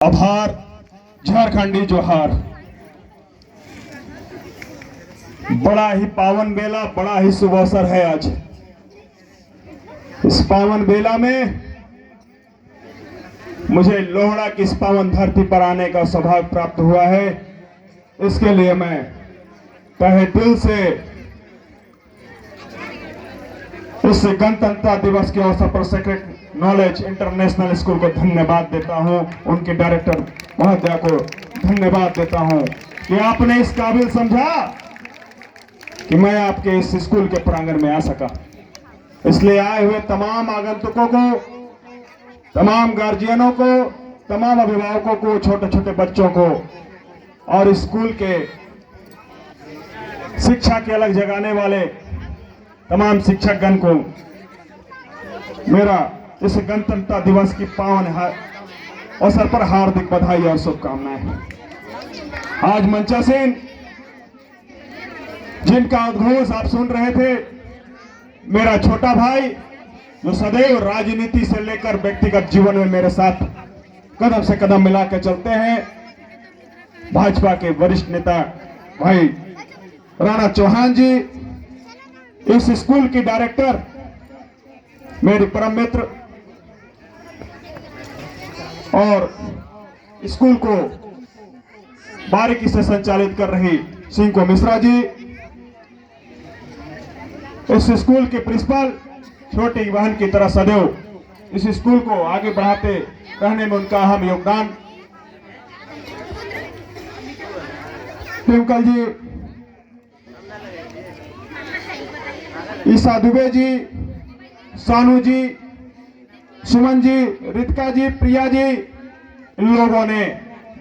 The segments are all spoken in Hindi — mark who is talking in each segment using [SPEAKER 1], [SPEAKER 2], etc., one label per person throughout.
[SPEAKER 1] आभार झारखंडी जोहार। बड़ा ही पावन बेला, बड़ा ही शुभ अवसर है आज। इस पावन बेला में मुझे लोहड़ा की इस पावन धरती पर आने का सौभाग्य प्राप्त हुआ है। इसके लिए मैं तहे दिल से इस गणतंत्र दिवस के अवसर पर सेक्रेट नॉलेज इंटरनेशनल स्कूल को धन्यवाद देता हूं, उनके डायरेक्टर महोदया को धन्यवाद देता हूं कि आपने इस काबिल समझा कि मैं आपके इस स्कूल के प्रांगण में आ सका। इसलिए आए हुए तमाम आगंतुकों को, तमाम गार्जियनों को, तमाम अभिभावकों को, छोटे छोटे बच्चों को और स्कूल के शिक्षा की अलग जगाने वाले तमाम शिक्षकगण को मेरा इस गणतंत्र दिवस की पावन अवसर पर हार्दिक बधाई और शुभकामनाएं। आज मंचासीन जिनका उद्घोष आप सुन रहे थे, मेरा छोटा भाई जो सदैव राजनीति से लेकर व्यक्तिगत जीवन में मेरे साथ कदम से कदम मिला के चलते हैं, भाजपा के वरिष्ठ नेता भाई राणा चौहान जी, इस स्कूल की डायरेक्टर मेरी परम मित्र और स्कूल को बारीकी से संचालित कर रही सिंको मिश्रा जी, इस स्कूल के प्रिंसिपल छोटी बहन की तरह सदैव इस स्कूल को आगे बढ़ाते रहने में उनका अहम योगदान, ट्विंकल जी, ईसा दुबे जी, सानू जी, सुमन जी, रितिका जी, प्रिया जी, इन लोगों ने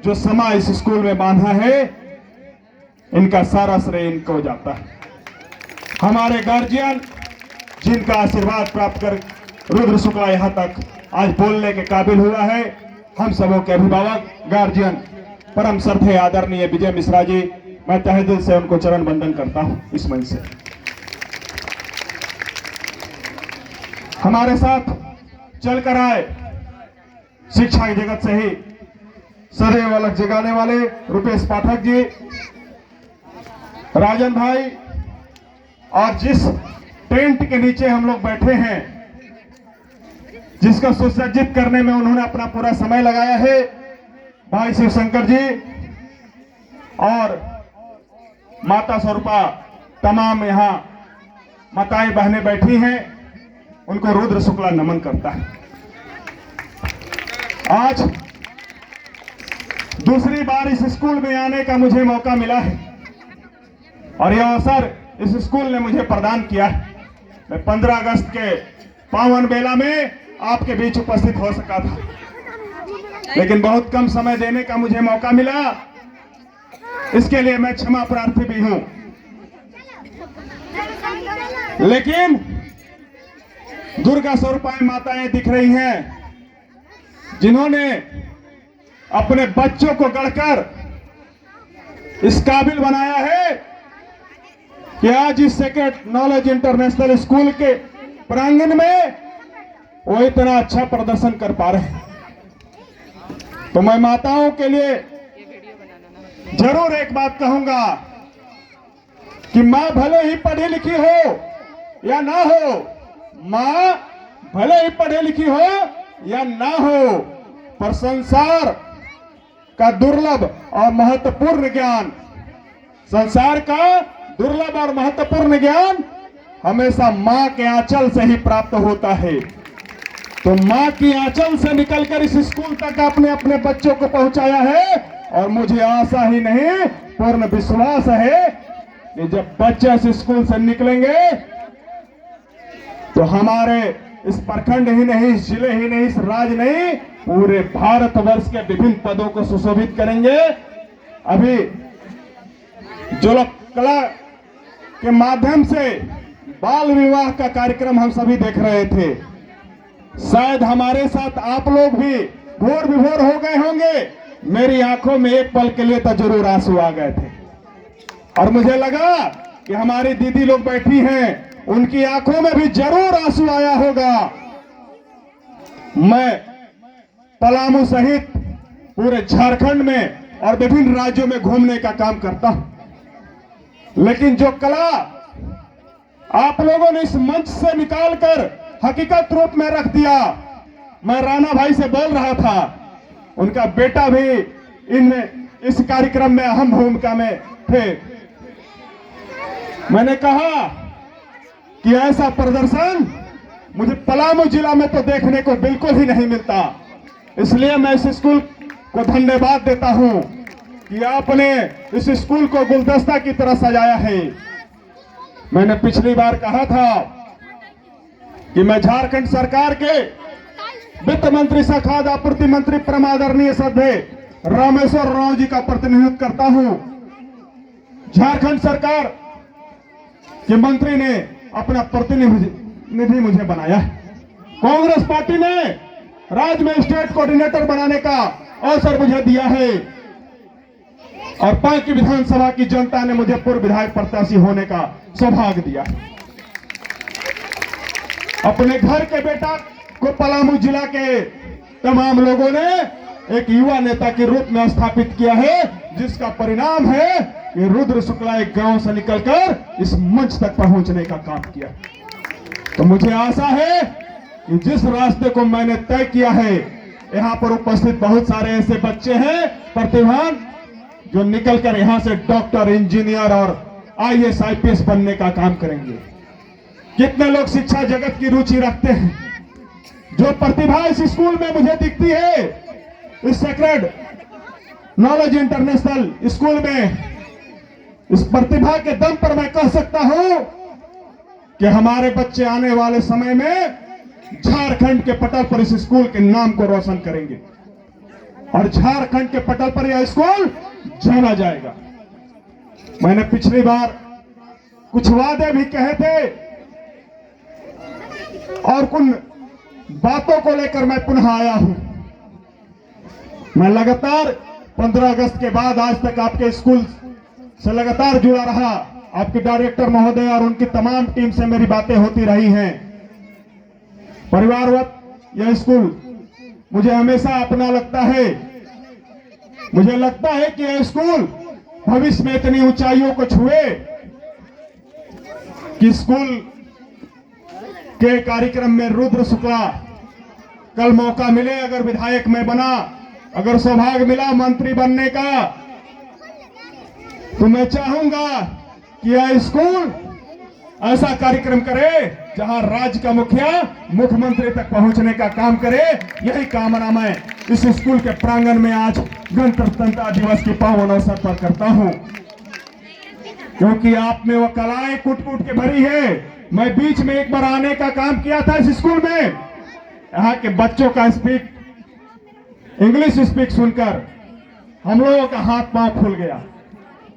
[SPEAKER 1] जो समा इस स्कूल में बांधा है, इनका सारा श्रेय इनको जाता है। हमारे गार्जियन जिनका आशीर्वाद प्राप्त कर रुद्र शुक्ला यहां तक आज बोलने के काबिल हुआ है, हम सबों के अभिभावक गार्जियन परम श्रद्धेय आदरणीय विजय मिश्रा जी, मैं तहे दिल से उनको चरण वंदन करता हूं। इस मंच से हमारे साथ चलकर आए शिक्षा की जगत से ही सदैव अलग जगाने वाले रुपेश पाठक जी, राजन भाई, और जिस टेंट के नीचे हम लोग बैठे हैं, जिसको सुसज्जित करने में उन्होंने अपना पूरा समय लगाया है, भाई शिवशंकर जी और माता स्वरूपा, तमाम यहाँ माताएं बहनें बैठी हैं, उनको रुद्र शुक्ला नमन करता है। आज दूसरी बार इस स्कूल में आने का मुझे मौका मिला है और यह अवसर इस स्कूल ने मुझे प्रदान किया है। मैं 15 अगस्त के पावन बेला में आपके बीच उपस्थित हो सका था, लेकिन बहुत कम समय देने का मुझे मौका मिला, इसके लिए मैं क्षमा प्रार्थी भी हूं। लेकिन दुर्गा स्वरूपाएं माताएं दिख रही हैं, जिन्होंने अपने बच्चों को गढ़कर इस काबिल बनाया है कि आज इस सेक्रेट नॉलेज इंटरनेशनल स्कूल के प्रांगण में वो इतना अच्छा प्रदर्शन कर पा रहे हैं। तो मैं माताओं के लिए जरूर एक बात कहूंगा कि मां भले ही पढ़ी लिखी हो या ना हो, मां भले ही पढ़ी लिखी हो या ना हो, पर संसार का दुर्लभ और महत्वपूर्ण ज्ञान, संसार का दुर्लभ और महत्वपूर्ण ज्ञान हमेशा मां के आंचल से ही प्राप्त होता है। तो मां की आंचल से निकलकर इस स्कूल तक आपने अपने बच्चों को पहुंचाया है, और मुझे आशा ही नहीं पूर्ण विश्वास है कि जब बच्चे इस स्कूल से निकलेंगे तो हमारे इस प्रखंड ही नहीं, इस जिले ही नहीं, इस राज्य नहीं, पूरे भारतवर्ष के विभिन्न पदों को सुशोभित करेंगे। अभी जो लोग कला के माध्यम से बाल विवाह का कार्यक्रम हम सभी देख रहे थे, शायद हमारे साथ आप लोग भी भोर विभोर हो गए होंगे। मेरी आंखों में एक पल के लिए तो जरूर आंसू आ गए थे और मुझे लगा कि हमारी दीदी लोग बैठी हैं, उनकी आंखों में भी जरूर आंसू आया होगा। मैं पलामू सहित पूरे झारखंड में और विभिन्न राज्यों में घूमने का काम करता हूं। लेकिन जो कला आप लोगों ने इस मंच से निकालकर हकीकत रूप में रख दिया, मैं राणा भाई से बोल रहा था, उनका बेटा भी इस कार्यक्रम में अहम भूमिका में थे। मैंने कहा कि ऐसा प्रदर्शन मुझे पलामू जिला में तो देखने को बिल्कुल ही नहीं मिलता। इसलिए मैं इस स्कूल को धन्यवाद देता हूं कि आपने इस स्कूल को गुलदस्ता की तरह सजाया है। मैंने पिछली बार कहा था कि मैं झारखंड सरकार के वित्त मंत्री सह खाद्य आपूर्ति मंत्री परमादरणीय श्रद्धेय रामेश्वर राव जी का प्रतिनिधित्व करता हूं। झारखंड सरकार के मंत्री ने अपना प्रतिनिधि मुझे बनाया। कांग्रेस पार्टी ने राज्य में स्टेट कोऑर्डिनेटर बनाने का अवसर मुझे दिया है और पांकी विधानसभा की जनता ने मुझे पूर्व विधायक प्रत्याशी होने का सौभाग्य दिया। अपने घर के बेटा को पलामू जिला के तमाम लोगों ने एक युवा नेता के रूप में स्थापित किया है, जिसका परिणाम है कि रुद्र शुक्ला एक गांव से निकलकर इस मंच तक पहुंचने का काम किया। तो मुझे आशा है कि जिस रास्ते को मैंने तय किया है, यहां पर उपस्थित बहुत सारे ऐसे बच्चे हैं प्रतिभावान जो निकलकर यहां से डॉक्टर, इंजीनियर और IAS IPS बनने का काम करेंगे। कितने लोग शिक्षा जगत की रुचि रखते हैं। जो प्रतिभा इस स्कूल में मुझे दिखती है, इस सेक्रेड नॉलेज इंटरनेशनल स्कूल में, इस प्रतिभा के दम पर मैं कह सकता हूं कि हमारे बच्चे आने वाले समय में झारखंड के पटल पर इस स्कूल के नाम को रोशन करेंगे और झारखंड के पटल पर यह स्कूल जाना जाएगा। मैंने पिछली बार कुछ वादे भी कहे थे और उन बातों को लेकर मैं पुनः आया हूं। मैं लगातार 15 अगस्त के बाद आज तक आपके स्कूल से लगातार जुड़ा रहा। आपके डायरेक्टर महोदय और उनकी तमाम टीम से मेरी बातें होती रही हैं। परिवारवत यह स्कूल मुझे हमेशा अपना लगता है। मुझे लगता है कि यह स्कूल भविष्य में इतनी ऊंचाइयों को छुए कि स्कूल के कार्यक्रम में रुद्र शुक्ला कल मौका मिले, अगर विधायक में बना, अगर सौभाग्य मिला मंत्री बनने का, तो मैं चाहूंगा कि यह स्कूल ऐसा कार्यक्रम करे जहां राज्य का मुखिया मुख्यमंत्री तक पहुंचने का काम करे। यही कामना मैं इस स्कूल के प्रांगण में आज गणतंत्र दिवस के पावन अवसर पर करता हूं, क्योंकि आप में वो कलाएं कूट कूट के भरी है। मैं बीच में एक बार आने का काम किया था इस स्कूल में। यहाँ के बच्चों का इंग्लिश स्पीक सुनकर हम लोगों का हाथ पांव खुल गया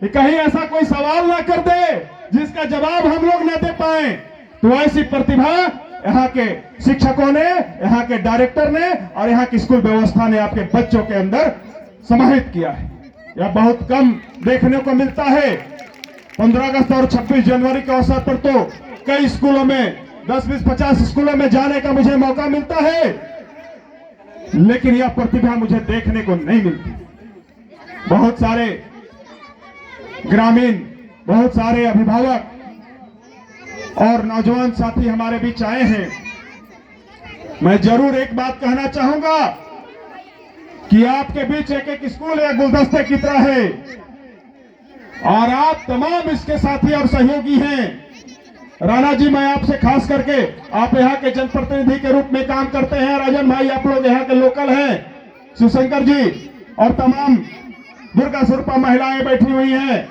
[SPEAKER 1] कि कहीं ऐसा कोई सवाल ना कर दे जिसका जवाब हम लोग न दे पाए। तो ऐसी प्रतिभा यहाँ के शिक्षकों ने, यहाँ के डायरेक्टर ने और यहाँ की स्कूल व्यवस्था ने आपके बच्चों के अंदर समाहित किया है। यह बहुत कम देखने को मिलता है। 15 अगस्त और 26 जनवरी के अवसर पर तो कई स्कूलों में 10, 20, 50 स्कूलों में जाने का मुझे मौका मिलता है, लेकिन यह प्रतिभा मुझे देखने को नहीं मिलती। बहुत सारे ग्रामीण, बहुत सारे अभिभावक और नौजवान साथी हमारे बीच आए हैं। मैं जरूर एक बात कहना चाहूंगा कि आपके बीच एक एक स्कूल या गुलदस्ते की तरह है और आप तमाम इसके साथी और सहयोगी हैं। राणा जी, मैं आपसे खास करके, आप यहाँ के जनप्रतिनिधि के रूप में काम करते हैं। राजन भाई, आप लोग यहाँ के लोकल हैं। शिवशंकर जी और तमाम दुर्गा स्वरूपा महिलाएं बैठी हुई हैं।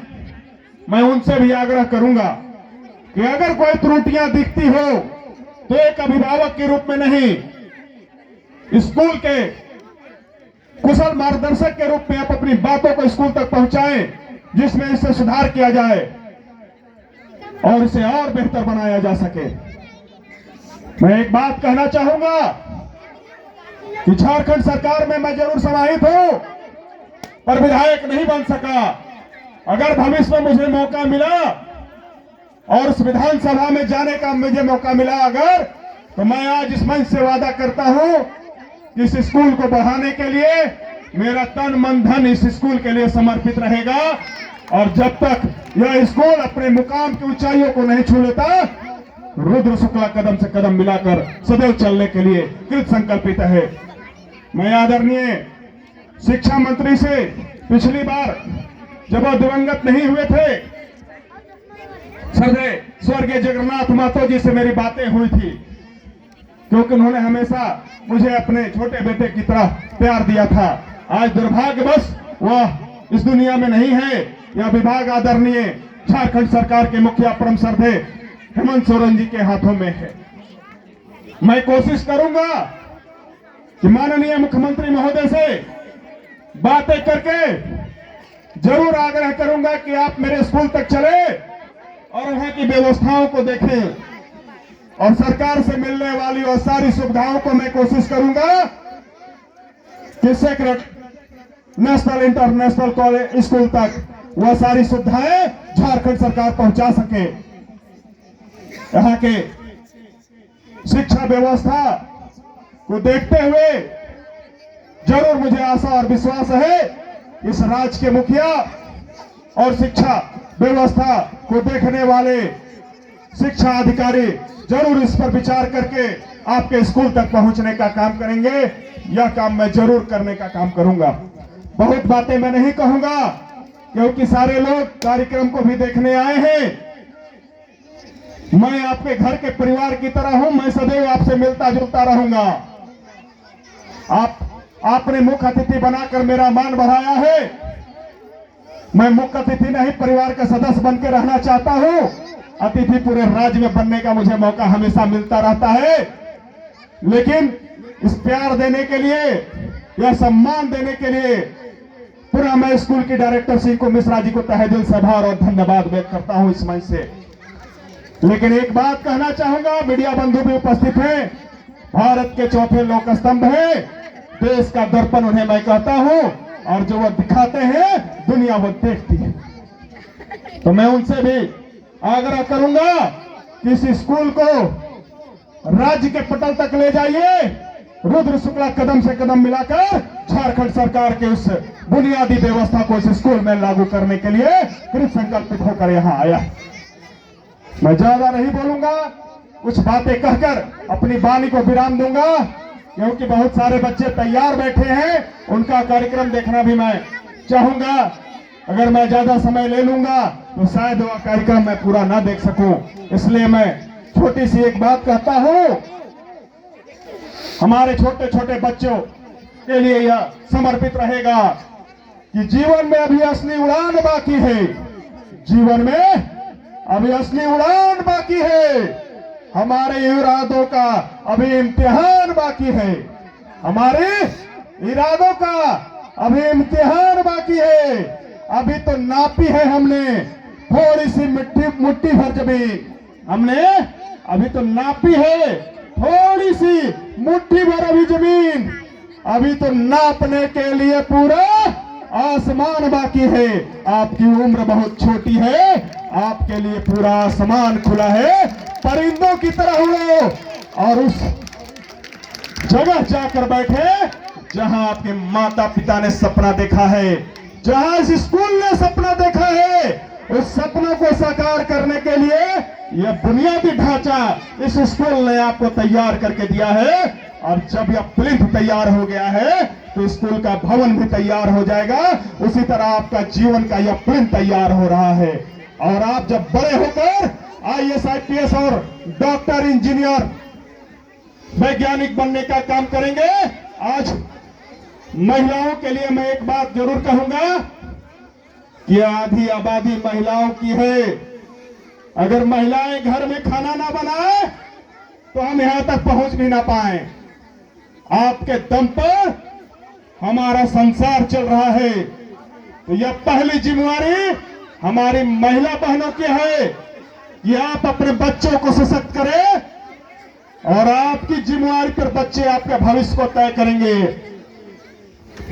[SPEAKER 1] मैं उनसे भी आग्रह करूंगा कि अगर कोई त्रुटियां दिखती हो तो एक अभिभावक के रूप में नहीं, स्कूल के कुशल मार्गदर्शक के रूप में आप अपनी बातों को स्कूल तक पहुंचाएं, जिसमें इससे सुधार किया जाए और इसे और बेहतर बनाया जा सके। मैं एक बात कहना चाहूंगा कि झारखंड सरकार में मैं जरूर समाहित हूं, पर विधायक नहीं बन सका। अगर भविष्य में मुझे मौका मिला और उस विधानसभा में जाने का मुझे मौका मिला अगर, तो मैं आज इस मंच से वादा करता हूं कि इस स्कूल को बढ़ाने के लिए मेरा तन मन धन इस स्कूल के लिए समर्पित रहेगा। और जब तक यह स्कूल अपने मुकाम की ऊंचाइयों को नहीं छू लेता, रुद्र शुक्ला कदम से कदम मिलाकर सदैव चलने के लिए कृत संकल्पित है। मैं आदरणीय शिक्षा मंत्री से पिछली बार जब वह दिवंगत नहीं हुए थे, श्रद्धेय स्वर्गीय जगन्नाथ महतो जी से मेरी बातें हुई थी, क्योंकि उन्होंने हमेशा मुझे अपने छोटे बेटे की तरह प्यार दिया था। आज दुर्भाग्यवश वह इस दुनिया में नहीं है। यह विभाग आदरणीय झारखंड सरकार के मुखिया परम श्रद्धेय हेमंत सोरेन जी के हाथों में है। मैं कोशिश करूंगा कि माननीय मुख्यमंत्री महोदय से बातें करके जरूर आग्रह करूंगा कि आप मेरे स्कूल तक चले और वहां की व्यवस्थाओं को देखें, और सरकार से मिलने वाली और सारी सुविधाओं को मैं कोशिश करूंगा कि secret national international college school तक वह सारी सुविधाएं झारखंड सरकार पहुंचा सके। यहाँ के शिक्षा व्यवस्था को देखते हुए जरूर मुझे आशा और विश्वास है इस राज्य के मुखिया और शिक्षा व्यवस्था को देखने वाले शिक्षा अधिकारी जरूर इस पर विचार करके आपके स्कूल तक पहुंचने का काम करेंगे। यह काम मैं जरूर करने का काम करूंगा। बहुत बातें मैं नहीं कहूंगा, क्योंकि सारे लोग कार्यक्रम को भी देखने आए हैं। मैं आपके घर के परिवार की तरह हूं, मैं सदैव आपसे मिलता जुलता रहूंगा। आपने मुख्य अतिथि बनाकर मेरा मान बढ़ाया है। मैं मुख्य अतिथि नहीं, परिवार का सदस्य बन के रहना चाहता हूं। अतिथि पूरे राज्य में बनने का मुझे मौका हमेशा मिलता रहता है, लेकिन इस प्यार देने के लिए या सम्मान देने के लिए पूरा मैं स्कूल की डायरेक्टर श्री को मिश्रा जी को तहे दिल से आभार और धन्यवाद व्यक्त करता हूं इस मंच से। लेकिन एक बात कहना चाहूंगा, मीडिया बंधु भी उपस्थित हैं, भारत के चौथे लोक स्तंभ है, देश का दर्पण उन्हें मैं कहता हूं, और जो वो दिखाते हैं दुनिया वो देखती है। तो मैं उनसे भी आग्रह करूंगा कि इस स्कूल को राज्य के पटल तक ले जाइए। रुद्र शुक्ला कदम से कदम मिलाकर झारखंड सरकार के उस बुनियादी व्यवस्था को इस स्कूल में लागू करने के लिए कृत संकल्पित होकर यहां आया। मैं ज्यादा नहीं बोलूंगा, कुछ बातें कहकर अपनी वाणी को विराम दूंगा, क्योंकि बहुत सारे बच्चे तैयार बैठे हैं, उनका कार्यक्रम देखना भी मैं चाहूंगा। अगर मैं ज्यादा समय ले लूंगा तो शायद वह कार्यक्रम मैं पूरा ना देख सकूं, इसलिए मैं छोटी सी एक बात कहता हूं। हमारे छोटे छोटे बच्चों के लिए यह समर्पित रहेगा कि जीवन में अभी असली उड़ान बाकी है, जीवन में अभी असली उड़ान बाकी है, हमारे इरादों का अभी इम्तिहान बाकी है, हमारे इरादों का अभी इम्तिहान बाकी है। अभी तो नापी है हमने थोड़ी सी मुट्ठी भर जमीन, हमने अभी तो नापी है थोड़ी सी मुट्ठी भर अभी जमीन, अभी तो नापने के लिए पूरा आसमान बाकी है। आपकी उम्र बहुत छोटी है, आपके लिए पूरा आसमान खुला है। परिंदों की तरह उड़ो और उस जगह जाकर बैठे जहां आपके माता पिता ने सपना देखा है, जहां इस स्कूल ने सपना देखा है। उस सपनों को साकार करने के लिए यह बुनियादी ढांचा इस स्कूल ने आपको तैयार करके दिया है, और जब यह प्लिंथ तैयार हो गया है तो स्कूल का भवन भी तैयार हो जाएगा। उसी तरह आपका जीवन का यह प्लिंथ तैयार हो रहा है, और आप जब बड़े होकर IAS IPS और डॉक्टर इंजीनियर वैज्ञानिक बनने का काम करेंगे। आज महिलाओं के लिए मैं एक बात जरूर कहूंगा कि आधी आबादी महिलाओं की है। अगर महिलाएं घर में खाना ना बनाए तो हम यहां तक पहुंच भी ना पाए। आपके दम पर हमारा संसार चल रहा है, तो यह पहली जिम्मेवारी हमारी महिला बहनों की है कि आप अपने बच्चों को सशक्त करें, और आपकी जिम्मेवारी पर बच्चे आपके भविष्य को तय करेंगे।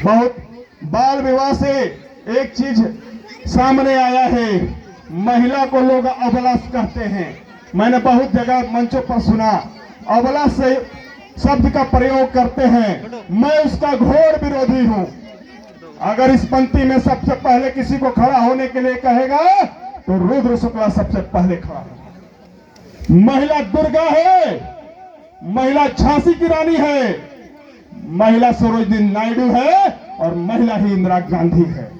[SPEAKER 1] बहुत बाल विवाह से एक चीज सामने आया है, महिला को लोग अबला कहते हैं। मैंने बहुत जगह मंचों पर सुना, अबला से शब्द का प्रयोग करते हैं। मैं उसका घोर विरोधी हूं। अगर इस पंक्ति में सबसे पहले किसी को खड़ा होने के लिए कहेगा तो रुद्र शुक्ला सबसे पहले खड़ा होगा। महिला दुर्गा है, महिला झांसी की रानी है, महिला सरोजिनी नायडू है और महिला ही इंदिरा गांधी है।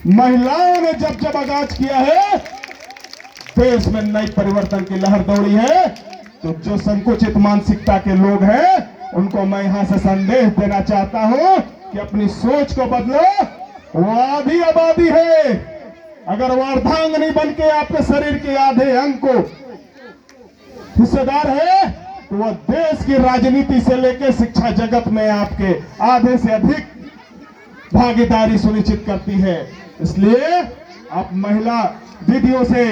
[SPEAKER 1] महिलाओं ने जब जब आगाज किया है, देश में नई परिवर्तन की लहर दौड़ी है। तो जो संकुचित मानसिकता के लोग हैं, उनको मैं यहां से संदेश देना चाहता हूं कि अपनी सोच को बदलो। वो आधी आबादी है, अगर वो अर्धांगिनी बन के आपके शरीर के आधे अंग को हिस्सेदार है, तो वह देश की राजनीति से लेकर शिक्षा जगत में आपके आधे से अधिक भागीदारी सुनिश्चित करती है। इसलिए आप महिला दीदियों से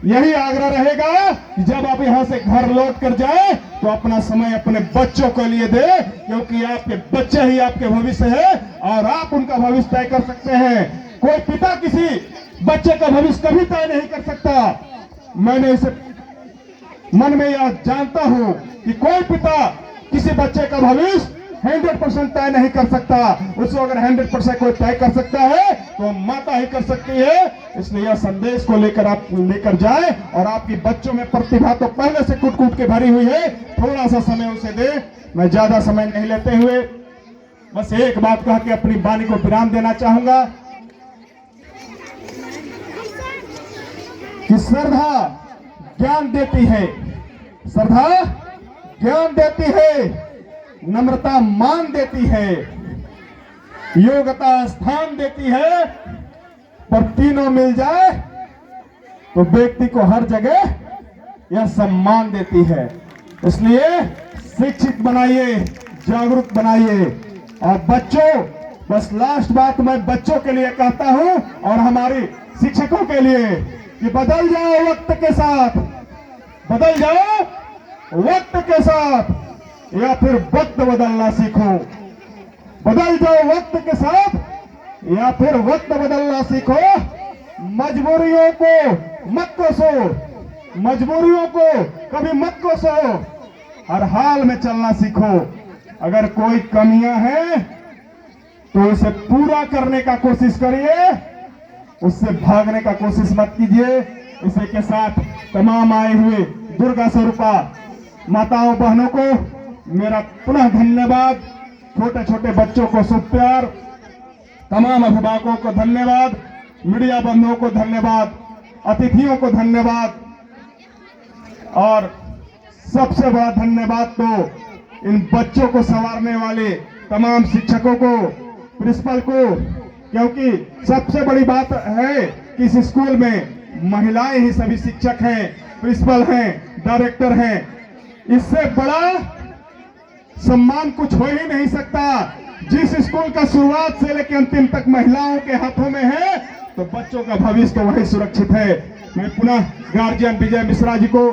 [SPEAKER 1] यही आग्रह रहेगा कि जब आप यहां से घर लौट कर जाए तो अपना समय अपने बच्चों के लिए दे, क्योंकि आपके बच्चे ही आपके भविष्य है और आप उनका भविष्य तय कर सकते हैं। कोई पिता किसी बच्चे का भविष्य कभी तय नहीं कर सकता। मैंने इसे मन में यह जानता हूं कि कोई पिता किसी बच्चे का भविष्य 100% तय नहीं कर सकता। उसको अगर 100% कोई तय कर सकता है तो माता ही कर सकती है। इसलिए यह संदेश को लेकर आप लेकर जाए और आपकी बच्चों में प्रतिभा तो पहले से कूट कूट के भरी हुई है, थोड़ा सा समय उसे दे। मैं ज्यादा समय नहीं लेते हुए बस एक बात कह के अपनी वाणी को विराम देना चाहूंगा कि श्रद्धा ज्ञान देती है, श्रद्धा ज्ञान देती है, नम्रता मान देती है, योग्यता स्थान देती है। पर तीनों मिल जाए तो व्यक्ति को हर जगह यह सम्मान देती है। इसलिए शिक्षित बनाइए, जागरूक बनाइए। और बच्चों, बस लास्ट बात मैं बच्चों के लिए कहता हूं और हमारे शिक्षकों के लिए कि बदल जाओ वक्त के साथ, बदल जाओ वक्त के साथ, या फिर वक्त बदलना सीखो। बदल जाओ वक्त के साथ या फिर वक्त बदलना सीखो। मजबूरियों को मत कोसो, मजबूरियों को कभी मत कोसो, हर हाल में चलना सीखो। अगर कोई कमियां हैं तो उसे पूरा करने का कोशिश करिए, उससे भागने का कोशिश मत कीजिए। इसी के साथ तमाम आए हुए दुर्गा स्वरूपा माताओं बहनों को मेरा पुनः धन्यवाद। छोटे छोटे बच्चों को शुभ प्यार, तमाम अभिभावकों को धन्यवाद, मीडिया बंधुओं को धन्यवाद, अतिथियों को धन्यवाद और सबसे बड़ा धन्यवाद तो इन बच्चों को संवारने वाले तमाम शिक्षकों को, प्रिंसिपल को, क्योंकि सबसे बड़ी बात है कि इस स्कूल में महिलाएं ही सभी शिक्षक हैं, प्रिंसिपल हैं, डायरेक्टर हैं। इससे बड़ा सम्मान कुछ हो ही नहीं सकता। जिस स्कूल का शुरुआत से लेकर अंतिम तक महिलाओं के हाथों में है, तो बच्चों का भविष्य तो वही सुरक्षित है। मैं पुनः गार्जियन विजय मिश्रा जी को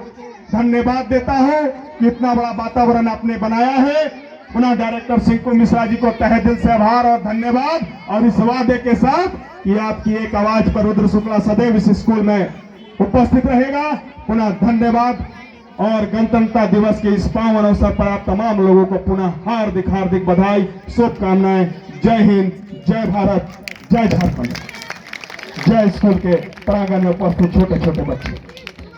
[SPEAKER 1] धन्यवाद देता हूं कि इतना बड़ा वातावरण आपने बनाया है। पुनः डायरेक्टर सिंकू मिश्रा जी को तहे दिल से आभार और धन्यवाद, और इस वादे के साथ कि आपकी एक आवाज पर रुद्र शुक्ला सदैव इस स्कूल में उपस्थित रहेगा। पुनः धन्यवाद और गणतंत्र दिवस के इस पावन अवसर पर आप तमाम लोगों को पुनः हार्दिक हार्दिक बधाई, शुभकामनाएं। जय हिंद, जय भारत, जय झारखंड, जय स्कूल के प्रांगण में उपस्थित छोटे छोटे बच्चे।